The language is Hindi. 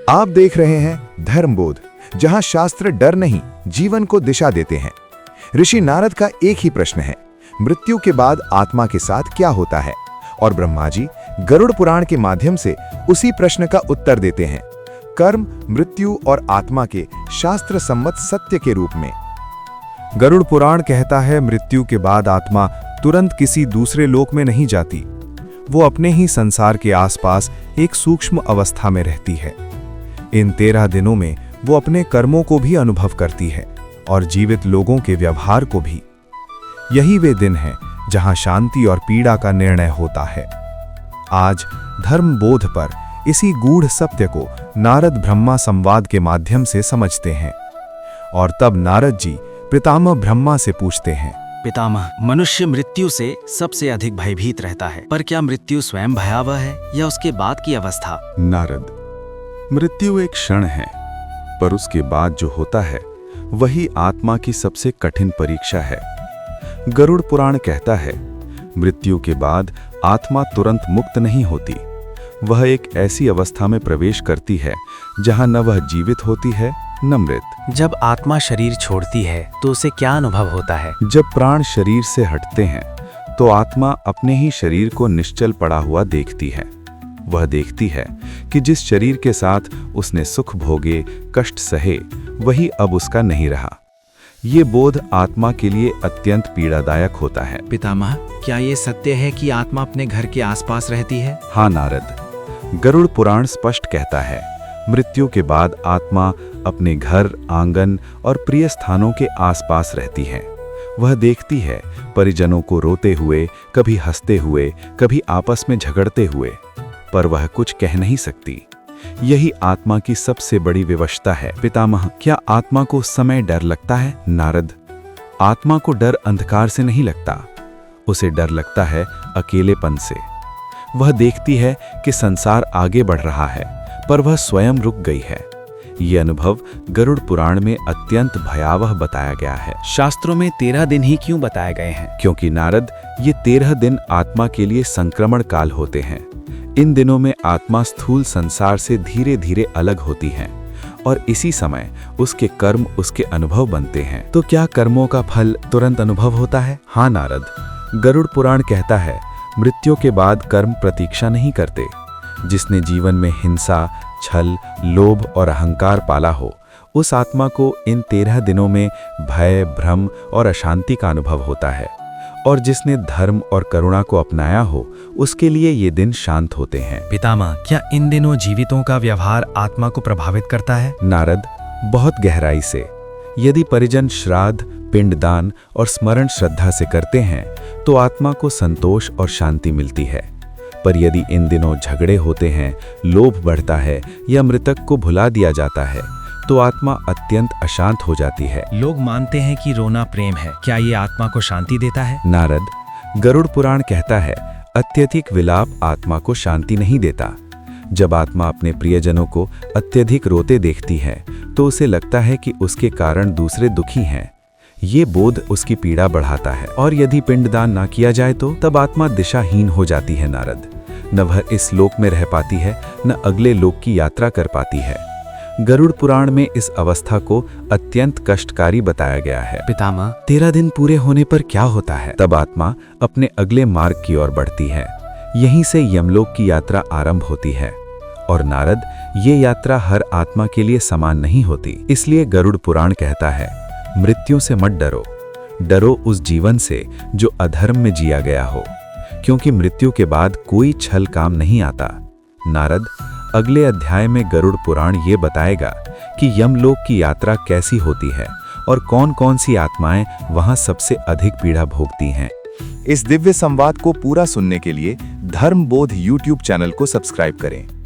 आप देख रहे हैं धर्मबोध, जहां शास्त्र डर नहीं जीवन को दिशा देते हैं। ऋषि नारद का एक ही प्रश्न है, मृत्यु के बाद आत्मा के साथ क्या होता है? और ब्रह्मा जी गरुड़ पुराण के माध्यम से उसी प्रश्न का उत्तर देते हैं, कर्म, मृत्यु और आत्मा के शास्त्र सम्मत सत्य के रूप में। गरुड़ पुराण कहता है, मृत्यु के बाद आत्मा तुरंत किसी दूसरे लोक में नहीं जाती, वो अपने ही संसार के आसपास एक सूक्ष्म अवस्था में रहती है। इन 13 दिनों में वो अपने कर्मों को भी अनुभव करती है और जीवित लोगों के व्यवहार को भी। यही वे दिन हैं जहां शांति और पीड़ा का निर्णय होता है। आज धर्मबोध पर इसी गूढ़ सत्य को नारद ब्रह्मा संवाद के माध्यम से समझते हैं। और तब नारद जी पितामह ब्रह्मा से पूछते हैं, पितामह, मनुष्य मृत्यु से सबसे अधिक भयभीत रहता है, पर क्या मृत्यु स्वयं भयावह है या उसके बाद की अवस्था? नारद, मृत्यु एक क्षण है, पर उसके बाद जो होता है वही आत्मा की सबसे कठिन परीक्षा है। गरुड़ पुराण कहता है, मृत्यु के बाद आत्मा तुरंत मुक्त नहीं होती, वह एक ऐसी अवस्था में प्रवेश करती है जहां न वह जीवित होती है न मृत। जब आत्मा शरीर छोड़ती है तो उसे क्या अनुभव होता है? जब प्राण शरीर से हटते हैं तो आत्मा अपने ही शरीर को निश्चल पड़ा हुआ देखती है। वह देखती है कि जिस शरीर के साथ उसने सुख भोगे, कष्ट सहे, वही अब उसका नहीं रहा। ये बोध आत्मा के लिए अत्यंत पीड़ादायक होता है। पितामह, क्या ये सत्य है कि आत्मा अपने घर के आसपास रहती है? हाँ नारद, गरुड़ पुराण स्पष्ट कहता है, मृत्यु के बाद आत्मा अपने घर, आंगन और प्रिय स्थानों के आसपास रहती है। वह देखती है परिजनों को रोते हुए, कभी हंसते हुए, कभी आपस में झगड़ते हुए, पर वह कुछ कह नहीं सकती। यही आत्मा की सबसे बड़ी विवशता है। पितामह, क्या आत्मा को उस समय डर लगता है? नारद, आत्मा को डर अंधकार से नहीं लगता, उसे डर लगता है अकेलेपन से। वह देखती है कि संसार आगे बढ़ रहा है, पर वह स्वयं रुक गई है। ये अनुभव गरुड़ पुराण में अत्यंत भयावह बताया गया है। शास्त्रों में 13 दिन ही क्यों बताए गए हैं? क्योंकि नारद, ये 13 दिन आत्मा के लिए संक्रमण काल होते हैं। इन दिनों में आत्मा स्थूल संसार से धीरे धीरे अलग होती है और इसी समय उसके कर्म उसके अनुभव बनते हैं। तो क्या कर्मों का फल तुरंत अनुभव होता है? हाँ नारद, गरुड़ पुराण कहता है, मृत्यु के बाद कर्म प्रतीक्षा नहीं करते। जिसने जीवन में हिंसा, छल, लोभ और अहंकार पाला हो, उस आत्मा को इन 13 दिनों में भय, भ्रम और अशांति का अनुभव होता है। और जिसने धर्म और करुणा को अपनाया हो, उसके लिए ये दिन शांत होते हैं। पितामह, क्या इन दिनों जीवितों का व्यवहार आत्मा को प्रभावित करता है? नारद, बहुत गहराई से। यदि परिजन श्राद्ध, पिंडदान और स्मरण श्रद्धा से करते हैं तो आत्मा को संतोष और शांति मिलती है। पर यदि इन दिनों झगड़े होते हैं, लोभ बढ़ता है या मृतक को भुला दिया जाता है, तो आत्मा अत्यंत अशांत हो जाती है। लोग मानते हैं कि रोना प्रेम है, क्या ये आत्मा को शांति देता है? नारद, गरुड़ पुराण कहता है, अत्यधिक विलाप आत्मा को शांति नहीं देता। जब आत्मा अपने प्रियजनों को अत्यधिक रोते देखती है तो उसे लगता है कि उसके कारण दूसरे दुखी हैं। ये बोध उसकी पीड़ा बढ़ाता है। और यदि पिंडदान ना किया जाए तो तब आत्मा दिशाहीन हो जाती है। नारद, न वह इस लोक में रह पाती है, न अगले लोक की यात्रा कर पाती है। गरुड़ पुराण में इस अवस्था को अत्यंत कष्टकारी बताया गया है। पितामह, 13 दिन पूरे होने पर क्या होता है? तब आत्मा अपने अगले मार्ग की ओर बढ़ती है। यहीं से यमलोक की यात्रा आरंभ होती है। और नारद, ये यात्रा हर आत्मा के लिए समान नहीं होती। इसलिए गरुड़ पुराण कहता है, मृत्यु से मत डरो, डरो उस जीवन से जो अधर्म में जिया गया हो, क्योंकि मृत्यु के बाद कोई छल काम नहीं आता। नारद, अगले अध्याय में गरुड़ पुराण ये बताएगा कि यमलोक की यात्रा कैसी होती है और कौन कौन सी आत्माएं वहां सबसे अधिक पीड़ा भोगती हैं। इस दिव्य संवाद को पूरा सुनने के लिए धर्मबोध YouTube चैनल को सब्सक्राइब करें।